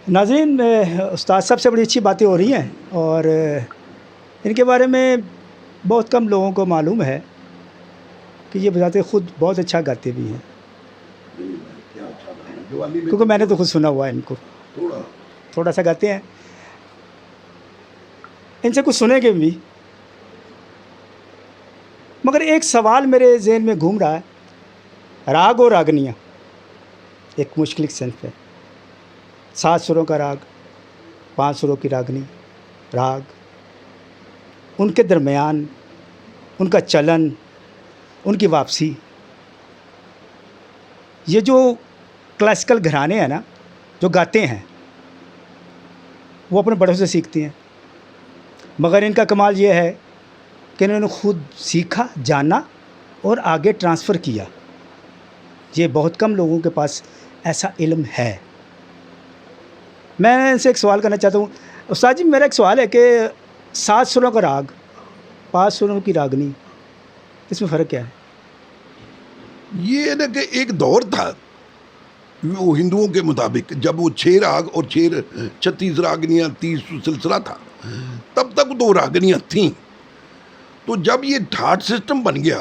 नाज़रीन, उस्ताद साहब से बड़ी अच्छी बातें हो रही हैं और इनके बारे में बहुत कम लोगों को मालूम है कि ये बजाते ख़ुद बहुत अच्छा गाते भी हैं, क्योंकि मैंने तो खुद सुना हुआ है इनको। थोड़ा सा गाते हैं, इनसे कुछ सुनेंगे भी। मगर एक सवाल मेरे जहन में घूम रहा है, राग और रागनियाँ एक मुश्किल सिंफ है। 7 सुरों का राग, 5 सुरों की रागनी, राग, उनके दरमियान, उनका चलन, उनकी वापसी। ये जो क्लासिकल घराने हैं ना, जो गाते हैं, वो अपने बड़ों से सीखते हैं। मगर इनका कमाल ये है कि इन्होंने खुद सीखा, जाना और आगे ट्रांसफ़र किया। ये बहुत कम लोगों के पास ऐसा इल्म है। मैं इनसे एक सवाल करना चाहता हूँ। उस्ताद जी, मेरा एक सवाल है कि 7 सुरों का राग, 5 सुरों की रागनी, इसमें फ़र्क क्या है? ये ना कि एक दौर था वो हिंदुओं के मुताबिक, जब वो 6 राग और 36 रागनियाँ 30 सिलसिला था, तब तक 2 रागनियाँ थीं। तो जब ये ठाट सिस्टम बन गया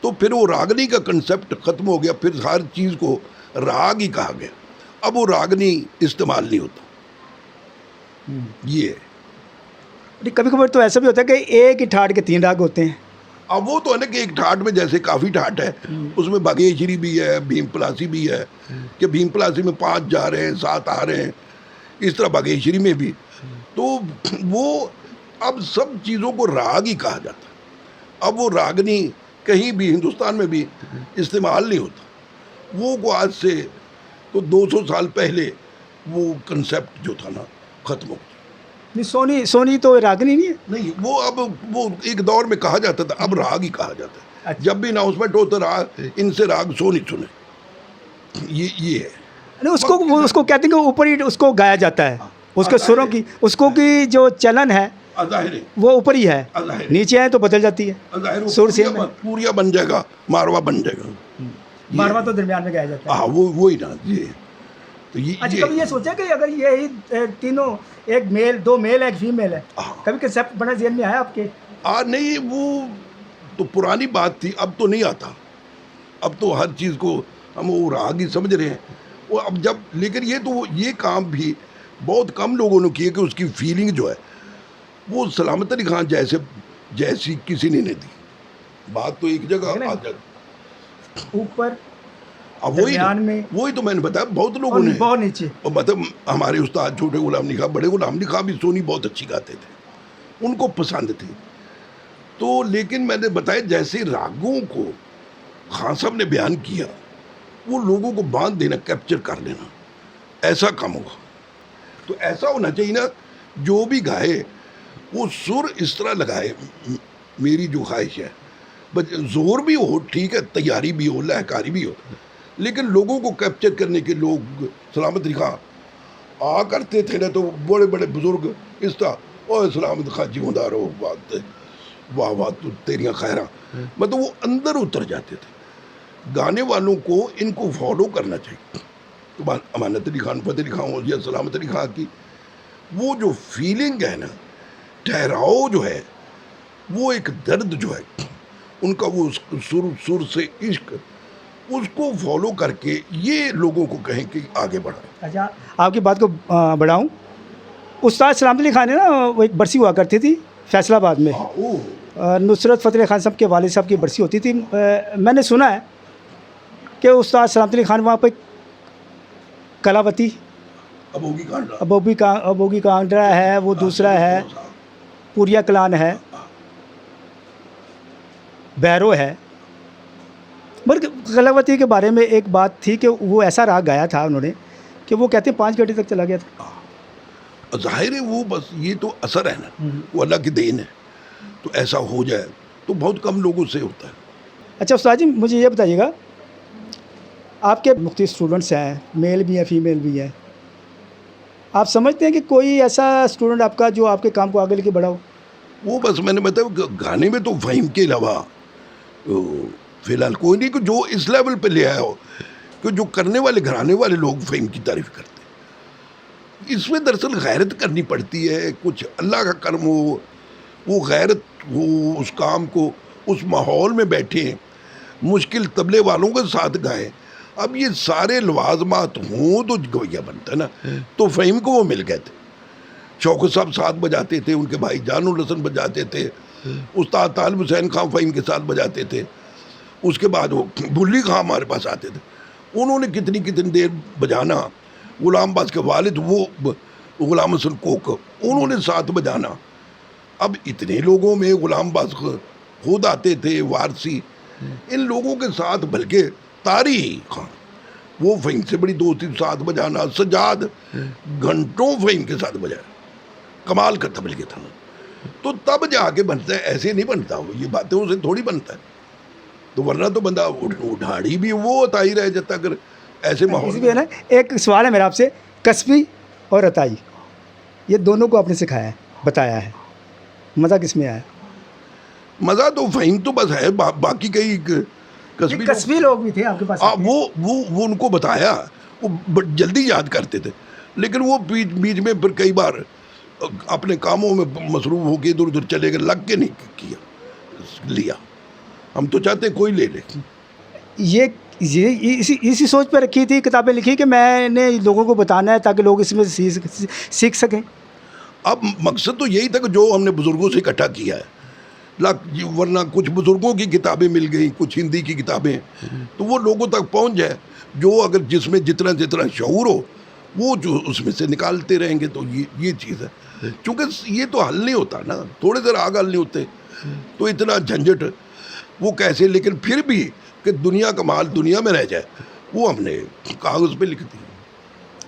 तो फिर वो रागनी का कंसेप्ट ख़त्म हो गया, फिर हर चीज़ को राग ही कहा गया। अब वो रागनी इस्तेमाल नहीं होता। ये कभी कभी तो ऐसा भी होता है कि एक ही ठाट के 3 राग होते हैं। अब वो तो है ना कि एक ठाट में जैसे काफ़ी ठाट है, उसमें बागेश्वरी भी है, भीम पलासी भी है, कि भीम पलासी में 5 जा रहे हैं, 7 आ रहे हैं, इस तरह बागेश्वरी में भी। तो वो अब सब चीज़ों को राग ही कहा जाता है। अब वो रागनी कहीं भी हिंदुस्तान में भी इस्तेमाल नहीं होता। वो को आज से तो 200 साल पहले वो कंसेप्ट जो था ना, ख़त्म हो गया। नहीं, सोनी तो रागनी नहीं है। नहीं, वो अब वो एक दौर में कहा जाता था, अब राग ही कहा जाता है। अच्छा। जब भी अनाउंसमेंट होता राग, इनसे राग सोनी सुने, ये है। नहीं, उसको कहते हैं कि ऊपर ही उसको गाया जाता है। उसके सुरों की, उसको की जो चलन है वो ऊपर ही है, नीचे आए तो बदल जाती है। सुर से पूरिया बन जाएगा, मारवा बन जाएगा। मारवा तो दरमियान में गाया जाता है। हाँ, वो ही ना ये। तो अच्छा, कभी ये सोचा कि अगर यही तीनों, एक मेल, 2 मेल है, एक फीमेल है, कभी कंसेप्ट बना ज़हन में आया आपके? नहीं, वो तो पुरानी बात थी, अब तो नहीं आता। अब तो हर चीज़ को हम वो राग ही समझ रहे हैं। वो अब जब, लेकिन ये काम भी बहुत कम लोगों ने किए कि उसकी फीलिंग जो है वो सलामत अली खान जैसी किसी ने नहीं दी। बात तो एक जगह आ जाती, ऊपर अब वही तो मैंने बताया, बहुत लोगों ने, बहुत नीचे। और मतलब हमारे उस्ताद छोटे गुलाम अली खां, बड़े गुलाम अली खां भी सोनी बहुत अच्छी गाते थे, उनको पसंद थी। तो लेकिन मैंने बताया जैसे रागों को खान साहब ने बयान किया, वो लोगों को बांध देना, कैप्चर कर लेना, ऐसा काम होगा। तो ऐसा होना चाहिए ना, जो भी गाए वो सुर इस तरह लगाए। मेरी जो ख्वाहिश है, बस जोर भी हो, ठीक है, तैयारी भी हो, लहकारी भी हो, लेकिन लोगों को कैप्चर करने के लोग सलामत अली खां आ करते थे ना, तो बड़े बड़े बुजुर्ग इस तरह, और सलामत खां जिम्मेदार हो, बात वाह वाह तो तेरियाँ खैरा, मतलब वो अंदर उतर जाते थे। गाने वालों को इनको फॉलो करना चाहिए। तो अमानत अली खान, फतेह अली खान हो या सलामत अली खां की वो जो फीलिंग है ना, ठहराव जो है, वो एक दर्द जो है उनका, वो सुर से इश्क, उसको फॉलो करके ये लोगों को कहें कि आगे बढ़ाएं। अच्छा, आपकी बात को बढ़ाऊं, उस्ताद सलामत अली खान ने ना, वो एक बरसी हुआ करती थी फैसलाबाद में, नुसरत फ़तेह अली खान साहब के वालिद साहब की बरसी होती थी। मैंने सुना है कि उस्ताद सलामत अली खान वहाँ पर कलावती, अबोगी कांगड़ा है, वो दूसरा है, पुरिया कलान है, बैरो है। मगर कलावती के बारे में एक बात थी कि वो ऐसा राग गाया था उन्होंने कि वो कहते हैं 5 घंटे तक चला गया था। जाहिर है वो बस ये तो असर है ना, वो अल्लाह की देन है। तो ऐसा हो जाए तो बहुत कम लोगों से होता है। अच्छा उस्ताद जी, मुझे ये बताइएगा, आपके मुख्तलिफ स्टूडेंट्स हैं, मेल भी हैं, फीमेल भी हैं, आप समझते हैं कि कोई ऐसा स्टूडेंट आपका जो आपके काम को आगे लेके बढ़ाओ? वो बस मैंने बताया, गाने में तो फ़हीम के अलावा फ़िलहाल कोई नहीं, कि जो इस लेवल पे ले आया हो, कि जो करने वाले, घराने वाले लोग फ़हीम की तारीफ़ करते हैं। इसमें दरअसल गैरत करनी पड़ती है, कुछ अल्लाह का कर्म हो, वो गैरत हो, उस काम को उस माहौल में बैठे मुश्किल तबले वालों के साथ गाएं। अब ये सारे लवाजमात हों तो गवैया बनता है ना। तो फ़हीम को वो मिल गए थे, शौकत साहब साथ बजाते थे, उनके भाई जानुल हसन बजाते थे, उस्ताद तालिब हुसैन खां फ़हीम के साथ बजाते थे, उसके बाद वो बुल्ली खां हमारे पास आते थे, उन्होंने कितनी कितनी देर बजाना। गुलाम बाज के वालिद वो गुलाम हसन कोक, उन्होंने साथ बजाना। अब इतने लोगों में गुलाम बाज खुद आते थे, वारसी, इन लोगों के साथ, बल्कि तारी खान वो फ़हीम से बड़ी दोस्ती, साथ बजाना। सजाद घंटों फ़हीम के साथ बजाया, कमाल का तबले था ना। तो तब जाके बनता है, ऐसे नहीं बनता वो, ये बातें उसे थोड़ी बनता है। तो वरना तो बंदा उठाड़ी भी वो होता ही रह जाता अगर ऐसे माहौल इसी पे है ना, एक सवाल है मेरा आपसे, कस्बी और अताई ये दोनों को आपने सिखाया है, बताया है, मज़ा किस में आया? मज़ा तो फ़हीम तो बस है, बाकी कई कस्बी लोग भी थे आपके पास? वो उनको बताया, वो जल्दी याद करते थे, लेकिन वो बीच बीच में फिर कई बार अपने कामों में मसरूफ़ होकर इधर उधर चले गए, लग के नहीं किया लिया। हम तो चाहते हैं कोई ले ले। ये इसी सोच पर रखी थी, किताबें लिखी कि मैंने लोगों को बताना है ताकि लोग इसमें सीख सकें। अब मकसद तो यही था कि जो हमने बुज़ुर्गों से इकट्ठा किया है, वरना कुछ बुज़ुर्गों की किताबें मिल गई, कुछ हिंदी की किताबें, तो वो लोगों तक पहुंच जाए। जो अगर जिसमें जितना जितना शऊर हो वो जो उसमें से निकालते रहेंगे, तो ये चीज़ है। क्योंकि ये तो हल नहीं होता ना, थोड़े देर आग हल नहीं होते, तो इतना झंझट वो कैसे। लेकिन फिर भी कि दुनिया का माल दुनिया में रह जाए, वो हमने कागज़ पे लिख दी।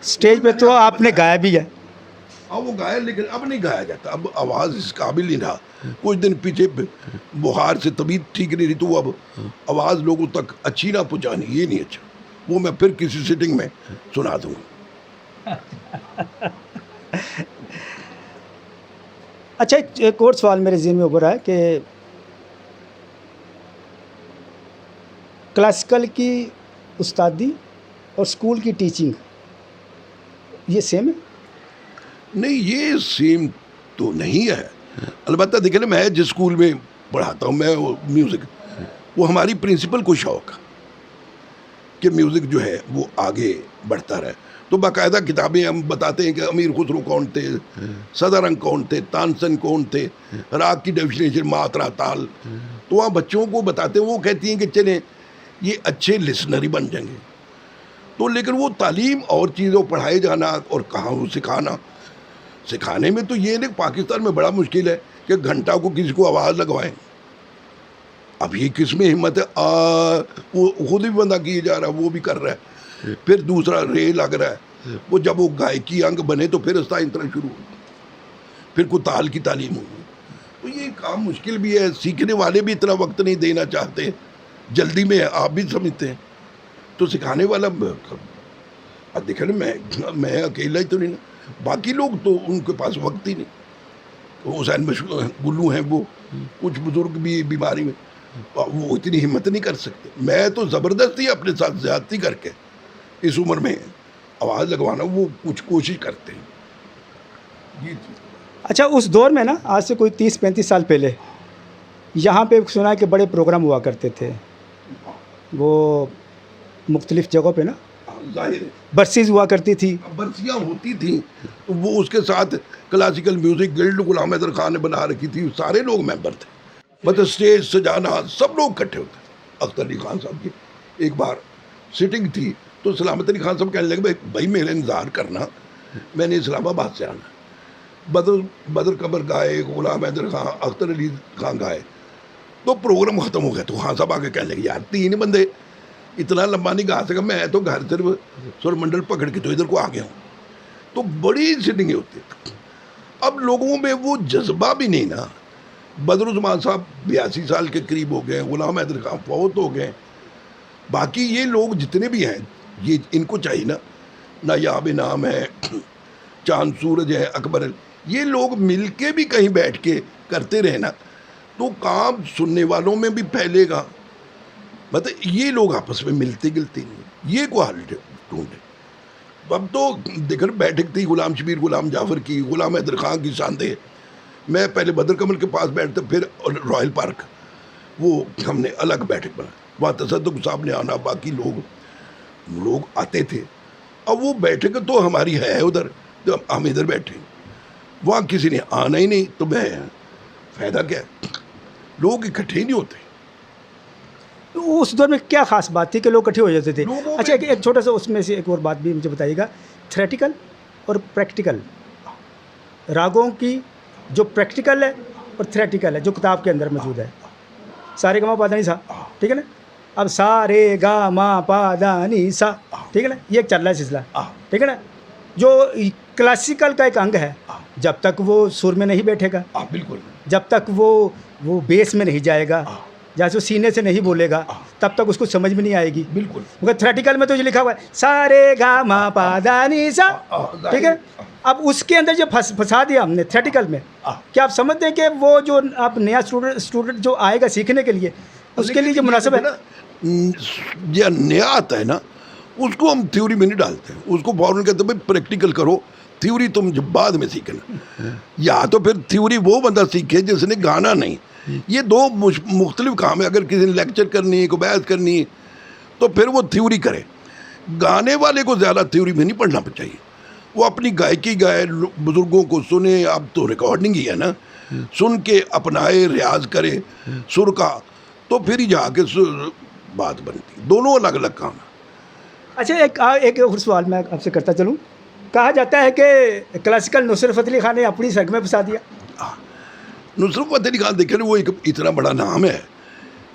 स्टेज पे तो आपने गाया भी है? अब वो गाया, लेकिन अब नहीं गाया जाता, अब आवाज़ इस काबिल नहीं रहा। कुछ दिन पीछे बुखार से तबीयत ठीक नहीं रही, तो अब आवाज़ लोगों तक अच्छी ना पहुँचानी, ये नहीं अच्छा। वो मैं फिर किसी सिटिंग में सुना दूँगा। अच्छा, एक और सवाल मेरे ज़हन में उभर रहा है कि क्लासिकल की उस्तादी और स्कूल की टीचिंग ये सेम है? नहीं, ये सेम तो नहीं है। अलबत्ता देखिए ना, मैं जिस स्कूल में पढ़ाता हूँ, मैं म्यूज़िक, वो हमारी प्रिंसिपल को शौक़ है कि म्यूज़िक जो है वो आगे बढ़ता रहे। तो बाकायदा किताबें हम बताते हैं कि अमीर खुसरो कौन थे, सदारंग कौन थे, तानसेन कौन थे, राग की डेफिनेशन, मात्रा, ताल। तो वहाँ बच्चों को बताते हैं, वो कहती हैं कि चलें ये अच्छे लिसनर ही बन जाएंगे। तो लेकिन वो तालीम और चीज़ों पढ़ाए जाना और कहाँ वो सिखाने में तो ये नहीं, पाकिस्तान में बड़ा मुश्किल है कि घंटा को किसी को आवाज़ लगवाएं। अब ये किस में हिम्मत है, वो खुद भी बंदा किए जा रहा है, वो भी कर रहा है, फिर दूसरा रे लग रहा है। वो जब वो गायकी अंग बने तो फिर आहिस्ता आहिस्ता शुरू हो, फिर कोई ताल की तालीम होगी। तो ये काम मुश्किल भी है, सीखने वाले भी इतना वक्त नहीं देना चाहते, जल्दी में आप भी समझते हैं। तो सिखाने वाला, अब देखा ना, मैं अकेला ही तो नहीं ना, बाकी लोग तो उनके पास वक्त ही नहीं। तो हुसैन गुल्लू हैं, वो कुछ बुज़ुर्ग भी बीमारी में, वो इतनी हिम्मत नहीं कर सकते। मैं तो ज़बरदस्ती अपने साथ ज़्यादती करके इस उम्र में आवाज़ लगवाना, वो कुछ कोशिश करते हैं। ये अच्छा, उस दौर में ना, आज से कोई 30-35 साल पहले यहाँ पे सुना है कि बड़े प्रोग्राम हुआ करते थे, वो मुख्तलिफ़ जगहों पे ना जाहिर है बरसीज हुआ करती थी। बरसियाँ होती थी, तो वो उसके साथ क्लासिकल म्यूज़िक गिल्ड गुलाम हैदर खान ने बना रखी थी, सारे लोग मेंबर थे। मतलब स्टेज सजाना, सब लोग इकट्ठे होते। अख्तर अली खान साहब की एक बार सिटिंग थी, तो सलामत अली खान साहब कहने लगे, भाई मेरे इंतज़ार करना, मैंने इस्लामाबाद से आना। बदर कबर गाए, गुलाम हैदर खान, अख्तर अली खान गाए, तो प्रोग्राम ख़त्म हो गया। तो खान साहब आके कहने लगे, यार 3 बंदे इतना लंबा नहीं गा सका, मैं तो घर सिर्फ स्वर मंडल पकड़ के तो इधर को आ गया हूँ। तो बड़ी सिटिंगें होती थी। अब लोगों में वो जज्बा भी नहीं ना। बदरुज़्ज़मान साहब 82 साल के करीब हो गए, गुलाम हैदर खान फौत हो गए, बाकी ये लोग जितने भी हैं, ये इनको चाहिए ना, नायाब इनाम है, चांद सूरज है, अकबर, ये लोग मिल के भी कहीं बैठ के करते रहे ना, तो काम सुनने वालों में भी फैलेगा। मतलब ये लोग आपस में मिलते गिलते नहीं, ये को हल ढूंढे। अब तो देखो बैठक थी गुलाम शबीर गुलाम जाफर की, गुलाम हैदर खां की शानदेह। मैं पहले बदर कमल के पास बैठता, फिर रॉयल पार्क वो हमने अलग बैठक बना, वहाँ तसद्दुक साहब ने आना, बाकी लोग आते थे। अब वो बैठक तो हमारी है उधर, तो हम इधर बैठे, वहाँ किसी ने आना ही नहीं, तो मैं फ़ायदा क्या, लोग इकट्ठे ही नहीं होते। तो उस दौर में क्या खास बात थी कि लोग इकट्ठे हो जाते थे? लोगों अच्छा, में- एक छोटा सा उसमें से एक और बात भी मुझे बताइएगा, थ्योरेटिकल और प्रैक्टिकल रागों की, जो प्रैक्टिकल है और थ्योरेटिकल है जो किताब के अंदर मौजूद है, सारे गा मा पा धा नी सा, ठीक है ना? अब सा रे गा मा पा धा नी सा, ठीक है ना? ये एक चल रहा है सिलसिला, ठीक है ना? जो क्लासिकल का एक अंग है, जब तक वो सुर में नहीं बैठेगा, बिल्कुल जब तक वो बेस में नहीं जाएगा, जैसे वो सीने से नहीं बोलेगा, तब तक उसको समझ में नहीं आएगी। बिल्कुल। मगर थ्योरेटिकल में तो ये लिखा हुआ है सा रे गा मा पा धा नी सा, ठीक है? अब उसके अंदर जो फंसा दिया हमने थ्योरेटिकल में, क्या आप समझते हैं कि वो जो आप नया स्टूडेंट जो आएगा सीखने के लिए, उसके लिए जो मुनासिब है? जो नया आता है ना, उसको हम थ्योरी में नहीं डालते हैं, उसको फौरन कहते हैं भाई प्रैक्टिकल करो, थ्योरी तुम जब बाद में सीखना। या तो फिर थ्योरी वो बंदा सीखे जिसने गाना नहीं, ये दो मुख्तलिफ काम है। अगर किसी ने लेक्चर करनी है, कोई बहस करनी है, तो फिर वो थ्योरी करे। गाने वाले को ज़्यादा थ्योरी में नहीं पढ़ना चाहिए, वो अपनी गायकी गाए, बुज़ुर्गों को सुने। अब तो रिकॉर्डिंग ही है ना, सुन के अपनाए, रियाज करे सुर का, तो फिर ही जाके बात बनती। दोनों अलग अलग काम है। अच्छा, एक और सवाल मैं आपसे करता चलूँ। कहा जाता है कि क्लासिकल नुसरत फ़तेह अली खान ने अपनी सग में फंसा दिया। नुसरत फ़तेह अली खान देखें, वो एक इतना बड़ा नाम है,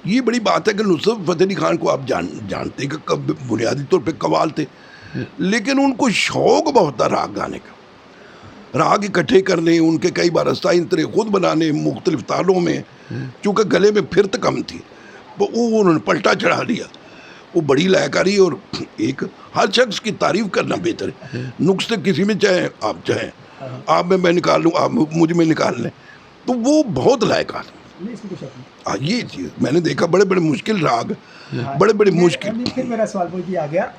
ये बड़ी बात है कि नुसरत फ़तेह अली खान को आप जानते कि कब बुनियादी तौर पे कवाल थे, लेकिन उनको शौक़ बहुत था राग गाने का, राग इकट्ठे करने, उनके कई बार अस्ताइंतरे खुद बनाने मुख्तलिफ तालों में। चूँकि गले में फिरत कम थी, वो उन्होंने पलटा चढ़ा लिया, वो बड़ी लयकारी। और एक हर शख्स की तारीफ़ करना बेहतर है। नुक्स किसी में चाहे आप में मैं निकाल लूँ, आप मुझ में निकाल लें, तो वो बहुत लायक आदमी। ये चीज़ मैंने देखा, बड़े बड़े मुश्किल राग, बड़े बड़े मुश्किल। फिर मेरा सवाल वही आ गया,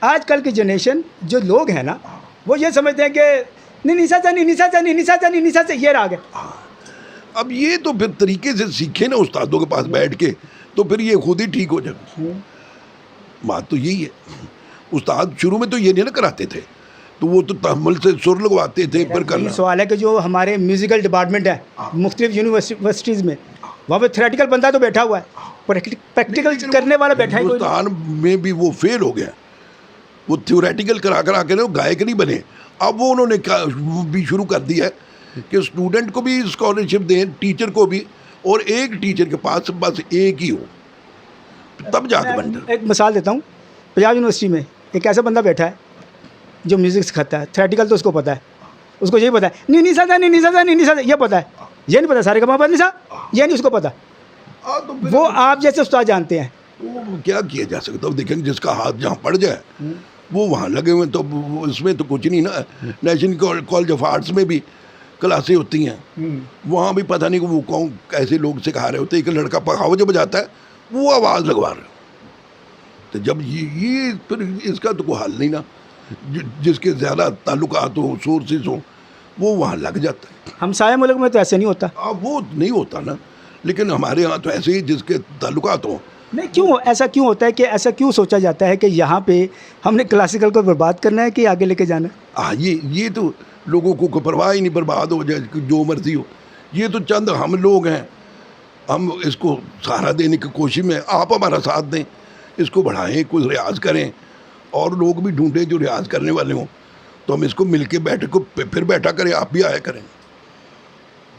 आजकल की जनरेशन जो लोग हैं ना, वो ये समझते हैं कि निशा से ये राग है। अब ये तो फिर तरीके से सीखे ना उस्तादों के पास बैठ के, तो फिर ये खुद ही ठीक हो जाए। बात तो यही है। उस्ताद शुरू में तो ये नहीं ना कराते थे, तो वो तो तहम्मुल से सुर लगवाते थे, फिर करना। सवाल है कि जो हमारे म्यूज़िकल डिपार्टमेंट है मुख्तलिफ यूनिवर्सिटीज़ में, वहाँ पे थ्योरेटिकल बंदा तो बैठा हुआ है, प्रैक्टिकल करने वाला बैठा है कोई नहीं। हिंदुस्तान में भी वो फेल हो गया, वो थ्योरेटिकल करा के ना वो गायक नहीं बने। अब वो उन्होंने भी शुरू कर दिया है कि स्टूडेंट को भी स्कॉलरशिप दें, टीचर को भी, और एक टीचर के पास बस एक ही हो, तब जाके बनता। एक मिसाल देता हूँ, पंजाब यूनिवर्सिटी में एक ऐसा बंदा बैठा है जो म्यूज़िक सिखाता है, थ्योरेटिकल तो उसको पता है, उसको यही पता है नी सा ये पता है, ये नहीं पता सारे का मापा निशा, ये नहीं उसको पता। तो वो आप जैसे उस्ताद जानते हैं, तो क्या किया जा सकता है? देखेंगे जिसका हाथ जहाँ पड़ जाए वो वहाँ लगे हुए, तो इसमें तो कुछ नहीं ना। नेशनल कॉलेज ऑफ आर्ट्स में भी क्लासें होती हैं, वहाँ भी पता नहीं कि वो कौन कैसे लोग सिखा रहे होते हैं। एक लड़का पखाव जब बजाता है वो आवाज़ लगवा रहा है, तो जब ये फिर इसका तो कोई हल नहीं ना। जिसके ज़्यादा ताल्लुकात हो, सोर्सेज हो, वो वहाँ लग जाता है। हमसाया मुल्क में तो ऐसे नहीं होता। वो नहीं होता ना, लेकिन हमारे यहाँ तो ऐसे ही जिसके ताल्लुकात हो। नहीं, क्यों ऐसा क्यों होता है कि ऐसा क्यों सोचा जाता है कि यहाँ पे हमने क्लासिकल को बर्बाद करना है कि आगे लेके जाना है? ये तो लोगों को परवाह ही नहीं, बर्बाद हो जाए जो मर्जी हो। ये तो चंद हम लोग हैं, हम इसको सहारा देने की कोशिश में, आप हमारा साथ दें, इसको बढ़ाएं, कुछ रियाज करें, और लोग भी ढूंढें जो रियाज करने वाले हों, तो हम इसको मिल के फिर बैठा करें, आप भी आया करें।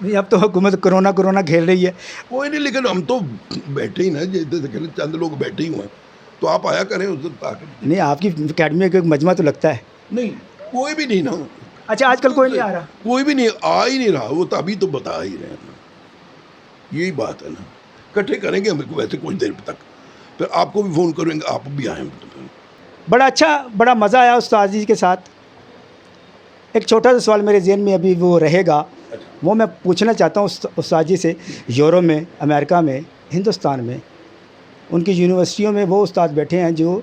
नहीं, अब तो हुकूमत कोरोना खेल रही है। कोई नहीं, लेकिन हम तो बैठे ही ना, जैसे चंद लोग बैठे ही हुए हैं, तो आप आया करें उस दिन ताकि। नहीं, आपकी अकेडमी का एक मजमा तो लगता है। नहीं, कोई भी नहीं ना। अच्छा, आजकल कोई नहीं आ रहा? कोई भी नहीं, आ ही नहीं रहा। वो तो अभी तो बता ही रहे हैं ना, यही बात है ना। इकट्ठे करेंगे हम वैसे कुछ देर तक, फिर आपको भी फ़ोन करेंगे, आप भी आएँ। बड़ा अच्छा, बड़ा मज़ा आया उस्ताद जी के साथ। एक छोटा सा सवाल मेरे जहन में अभी वो रहेगा, वो मैं पूछना चाहता हूँ उस्ताद जी से। यूरोप में, अमेरिका में, हिंदुस्तान में, उनकी यूनिवर्सिटियों में वो उस्ताद बैठे हैं जो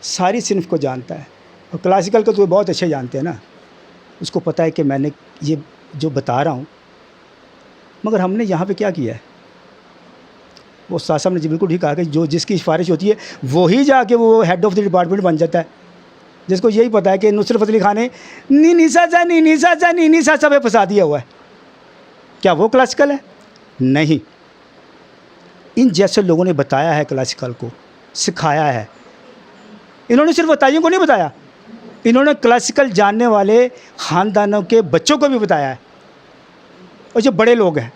सारी सिनफ को जानता है, और क्लासिकल को तो बहुत अच्छे जानते हैं ना, उसको पता है कि मैंने ये जो बता रहा हूँ, मगर हमने यहाँ पे क्या किया है, वो उस्ताद साहब ने जी बिल्कुल ठीक कहा कि जो जिसकी सिफारिश होती है वही जाके वो हेड ऑफ़ द डिपार्टमेंट बन जाता है, जिसको यही पता है कि नुसरत फ़तेह अली खान ने नी सा सब फंसा दिया हुआ है। क्या वो क्लासिकल है? नहीं। इन जैसे लोगों ने बताया है क्लासिकल को, सिखाया है। इन्होंने सिर्फ बताइयों को नहीं बताया, इन्होंने क्लासिकल जानने वाले ख़ानदानों के बच्चों को भी बताया है। और जो बड़े लोग हैं,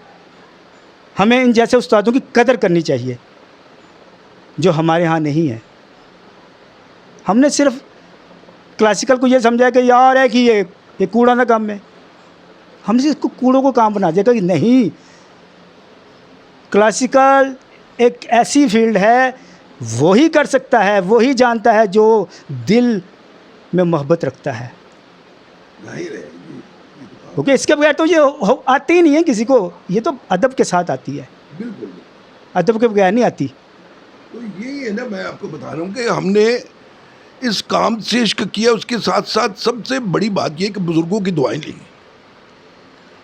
हमें इन जैसे उस्तादों की कदर करनी चाहिए जो हमारे यहाँ नहीं है। हमने सिर्फ क्लासिकल को ये समझा कि यार है कि ये कूड़ा ना काम में, हमने इसको कूड़ों को काम बना दिया कि नहीं, क्लासिकल एक ऐसी फील्ड है, वही कर सकता है, वही जानता है जो दिल में मोहब्बत रखता है। जाहिर है क्योंकि इसके बगैर तो ये आती ही नहीं है किसी को, ये तो अदब के साथ आती है, बिल्कुल। अदब के बगैर नहीं आती। तो यही है ना, मैं आपको बता रहा हूँ कि हमने इस काम से इश्क किया, उसके साथ साथ सबसे बड़ी बात यह कि बुज़ुर्गों की दुआएं ली।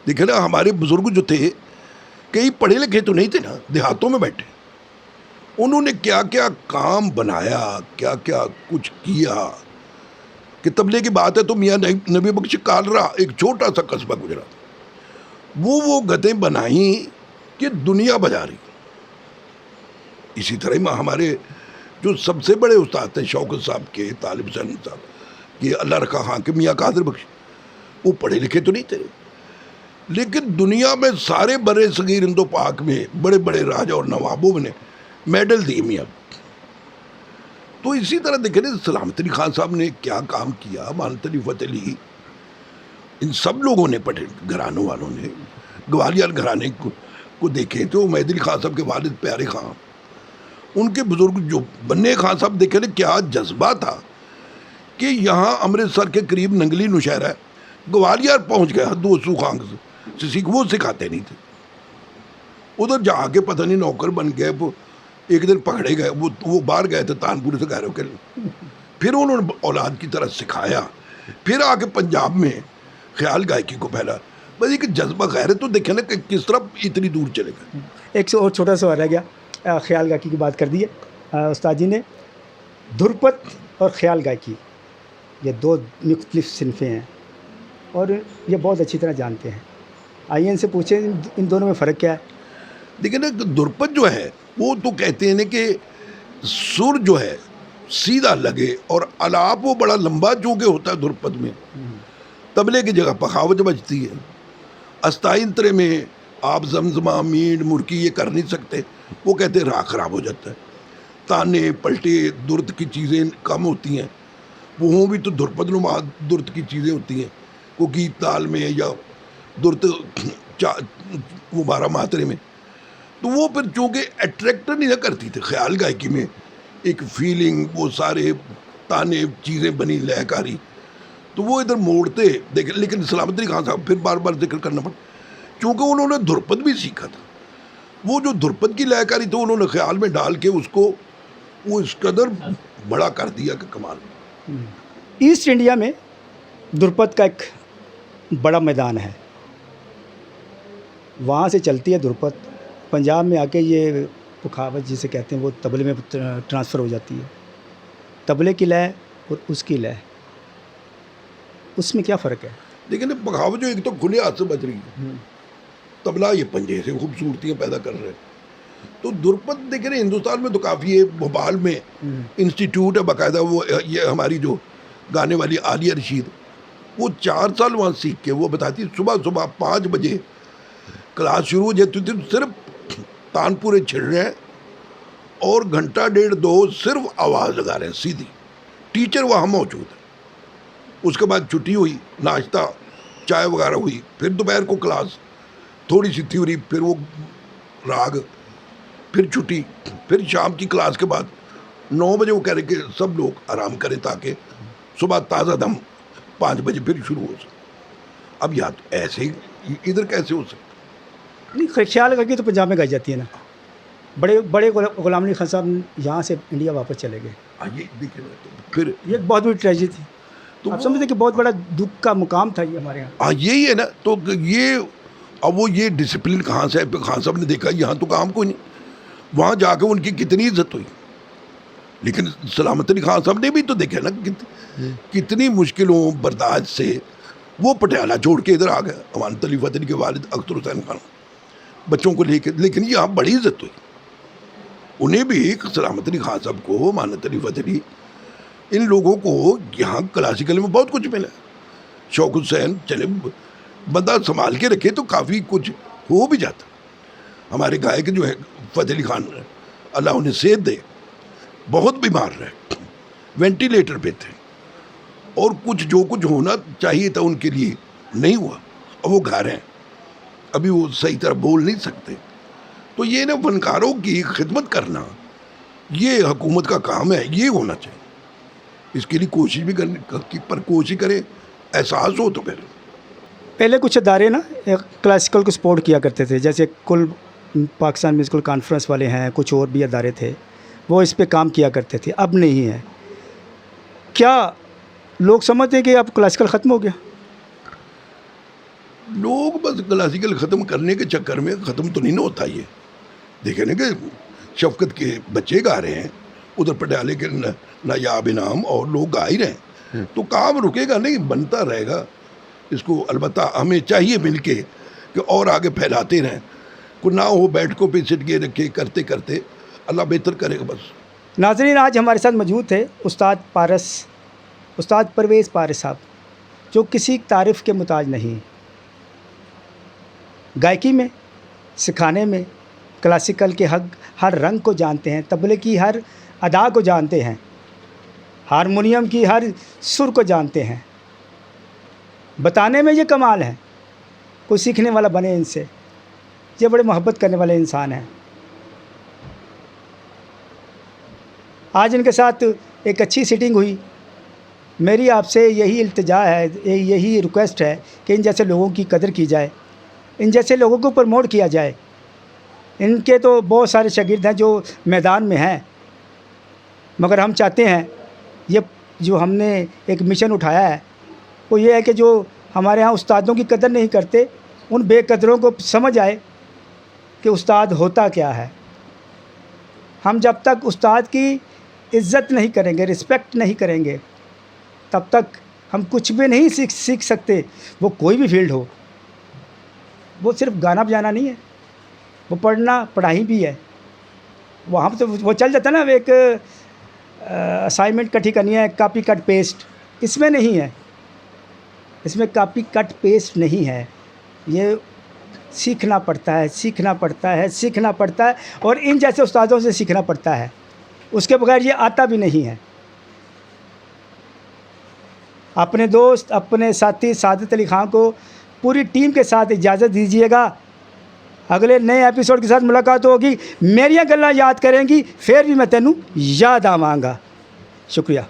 देखिए ना, हमारे बुज़ुर्ग जो थे कई पढ़े लिखे तो नहीं थे ना, देहातों में बैठे, उन्होंने क्या क्या काम बनाया, क्या क्या कुछ किया कि तबले की बात है तो मियाँ नबी बख्श कालरा एक छोटा सा कस्बा गुजरा, वो गतें बनाई कि दुनिया बजा रही। इसी तरह हमारे जो सबसे बड़े उस्ताद थे शौकत साहब के, तालिब हुसैन साहब के, अल्लाह रखा खां के, मियाँ कादिर बख्श, वो पढ़े लिखे तो नहीं थे, लेकिन दुनिया में सारे बड़े सगीर हिंदो पाक में बड़े बड़े राजा और नवाबों ने मेडल दिए मियाँ। तो इसी तरह देखे ना, सलामत अली खान साहब ने क्या काम किया, मानत अली फ़तेह अली, इन सब लोगों ने, पढ़े घरानों वालों ने, ग्वालियर घराने को देखे तो उमैद अली खान साहब के वालिद प्यारे खां, उनके बुजुर्ग जो बन्ने खान साहब देखे ना, क्या जज्बा था कि यहाँ अमृतसर के करीब नंगली नौशहरा है, ग्वालियर पहुँच गया दोस्तू खान से सीख, वो सिखाते नहीं थे, उधर जाके पता नहीं नौकर बन गए, वो एक दिन पकड़े गए, वो बाहर गए थे तानपुर से गायरों के लिए, फिर उन्होंने औलाद की तरह सिखाया, फिर आके पंजाब में ख्याल गायकी को फैला। बस एक जज्बा गैरत तो देखे ना कि किस तरह इतनी दूर चले गए। एक और छोटा सा रह गया, ख्याल गायकी की बात कर दी है उस्ताद जी ने। धुरपत और ख्याल गायकी ये दो मुख्तलिफ सिनफ़ें हैं और ये बहुत अच्छी तरह जानते हैं। आइए इनसे पूछें इन दोनों में फ़र्क क्या है। देखिए ना, धुरपत जो है वो तो कहते हैं ना कि सुर जो है सीधा लगे और अलाप वो बड़ा लंबा चूँकि होता है धुरपत में, तबले की जगह पखावज बजती है। अस्ताइंतरे में आप जमजमा मींड मुर्की ये कर नहीं सकते, वो कहते हैं राग ख़राब हो जाता है। ताने पलटे दुर्द की चीज़ें कम होती हैं, वो भी तो धुरपत नुमा दुर्द की चीज़ें होती हैं, को गीत ताल में या दुर्द वो 12 मात्रे में, तो वो फिर चूँकि अट्रैक्ट नहीं ना करती थी। ख्याल गायकी में एक फीलिंग, वो सारे ताने चीज़ें बनी लयकारी, तो वो इधर मोड़ते देखे। लेकिन सलामत अली खान साहब फिर बार बार जिक्र करना पड़ा, क्योंकि उन्होंने धुरपत भी सीखा था, वो जो धुरपत की लयकारी थी उन्होंने ख्याल में डाल के उसको वो इस कदर बड़ा कर दिया कि कमाल। ईस्ट इंडिया में धुरपत का एक बड़ा मैदान है, वहाँ से चलती है धुरपत, पंजाब में आके ये पुखावत जिसे कहते हैं वो तबले में ट्रांसफ़र हो जाती है। तबले की लय और उसकी लय, उसमें क्या फ़र्क है? देखिए ना, पखावत जो एक तो खुले हाथ से बज रही है, तबला ये पंजे से खूबसूरतियाँ पैदा कर रहे हैं। तो धुरपत देखे ना, हिंदुस्तान में तो काफ़ी है, भोपाल में इंस्टीट्यूट है बाकायदा, वो ये हमारी जो गाने वाली आलिया रशीद, वो 4 साल वहाँ सीख के वो बताती है, सुबह सुबह 5 बजे क्लास शुरू हो जाती थी, सिर्फ तानपुरे छिड़ रहे हैं और घंटा डेढ़ 2 सिर्फ आवाज़ लगा रहे हैं सीधी, टीचर वहाँ मौजूद है। उसके बाद छुट्टी हुई, नाश्ता चाय वगैरह हुई, फिर दोपहर को क्लास, थोड़ी सी थ्योरी, फिर वो राग, फिर छुट्टी, फिर शाम की क्लास के बाद 9 बजे वो कह रहे कि सब लोग आराम करें ताकि सुबह ताज़ा दम 5 बजे फिर शुरू हो सके। अब या तो ऐसे ही इधर कैसे हो सकता? नहीं, ख्याल करके तो पंजाब में गाई जाती है ना। बड़े बड़े गुलाम अली खान साहब यहाँ से इंडिया वापस चले गए। ये देखिए ना, तो फिर ये बहुत बड़ी ट्रेजेडी थी। तो आप समझते कि बहुत बड़ा दुख का मुकाम था ये हमारे यहाँ। हाँ यही है ना। तो ये अब वो ये डिसिप्लिन कहाँ से है? खान साहब ने देखा यहाँ तो काम कोई नहीं, वहाँ जाकर उनकी कितनी इज्जत हुई। लेकिन सलामत अली खान साहब ने भी तो देखा ना कितनी मुश्किलों बर्दाश्त से वो पटियाला छोड़ के इधर आ गए। अमानत अली वतनी के वालिद अख्तर हुसैन खान बच्चों को लेकर, लेकिन यहाँ बड़ी इज्जत हुई। उन्हें भी सलामत अली खान साहब को, अमानत अली वतनी, इन लोगों को यहाँ क्लासिकल में बहुत कुछ मिला। शौक हुसैन चले, बंदा संभाल के रखे तो काफ़ी कुछ हो भी जाता। हमारे गायक जो है फतेह अली खान, अल्लाह उन्हें सेहत दे, बहुत बीमार रहे, वेंटिलेटर पे थे, और कुछ जो कुछ होना चाहिए था उनके लिए नहीं हुआ। अब वो घर हैं, अभी वो सही तरह बोल नहीं सकते। तो ये ना फनकारों की खिदमत करना ये हुकूमत का काम है, ये होना चाहिए। इसके लिए कोशिश भी करनी, पर कोशिश करें, एहसास हो तो फिर। पहले कुछ अदारे ना क्लासिकल को सपोर्ट किया करते थे, जैसे कुल पाकिस्तान म्यूज़िकल कॉन्फ्रेंस वाले हैं, कुछ और भी अदारे थे, वो इस पे काम किया करते थे। अब नहीं है। क्या लोग समझते हैं कि अब क्लासिकल ख़त्म हो गया? लोग बस क्लासिकल ख़त्म करने के चक्कर में, ख़त्म तो नहीं ना होता ये। देखे ना कि शफकत के बच्चे गा रहे हैं, उधर पटियाले के नायाब इनाम और लोग गा ही रहे हैं, तो काम रुकेगा नहीं, बनता रहेगा। इसको अलबत्ता हमें चाहिए मिल के कि और आगे फैलाते रहें, को ना हो बैठकों पे सिट के रखे करते करते, अल्लाह बेहतर करेगा बस। नाज़रीन, आज हमारे साथ मौजूद थे उस्ताद परवेज़ पारस साहब, जो किसी तारीफ़ के मुताज नहीं। गायकी में, सिखाने में, क्लासिकल के हर रंग को जानते हैं, तबले की हर अदा को जानते हैं, हारमोनियम की हर सुर को जानते हैं। बताने में ये कमाल है, कोई सीखने वाला बने इनसे। ये बड़े मोहब्बत करने वाले इंसान हैं। आज इनके साथ एक अच्छी सीटिंग हुई। मेरी आपसे यही इल्तिजा है, यही रिक्वेस्ट है कि इन जैसे लोगों की कदर की जाए, इन जैसे लोगों को प्रमोट किया जाए। इनके तो बहुत सारे शागिर्द हैं जो मैदान में हैं, मगर हम चाहते हैं ये जो हमने एक मिशन उठाया है वो ये है कि जो हमारे यहाँ उस्तादों की कदर नहीं करते, उन बेकदरों को समझ आए कि उस्ताद होता क्या है। हम जब तक उस्ताद की इज़्ज़त नहीं करेंगे, रिस्पेक्ट नहीं करेंगे, तब तक हम कुछ भी नहीं सीख सकते। वो कोई भी फील्ड हो, वो सिर्फ गाना बजाना नहीं है, वो पढ़ना पढ़ाई भी है। वहाँ तो वो चल जाता ना, एक असाइनमेंट इकट्ठी करनी है, कॉपी कट पेस्ट, इसमें नहीं है। इसमें कॉपी कट पेस्ट नहीं है, ये सीखना पड़ता है, सीखना पड़ता है, सीखना पड़ता है, और इन जैसे उस्तादों से सीखना पड़ता है। उसके बगैर ये आता भी नहीं है। अपने दोस्त, अपने साथी सादत अली खान को पूरी टीम के साथ इजाज़त दीजिएगा। अगले नए एपिसोड के साथ मुलाकात होगी। मेरियां गल्लां याद करेंगी, फिर भी मैं तेनू याद आवांगा। शुक्रिया।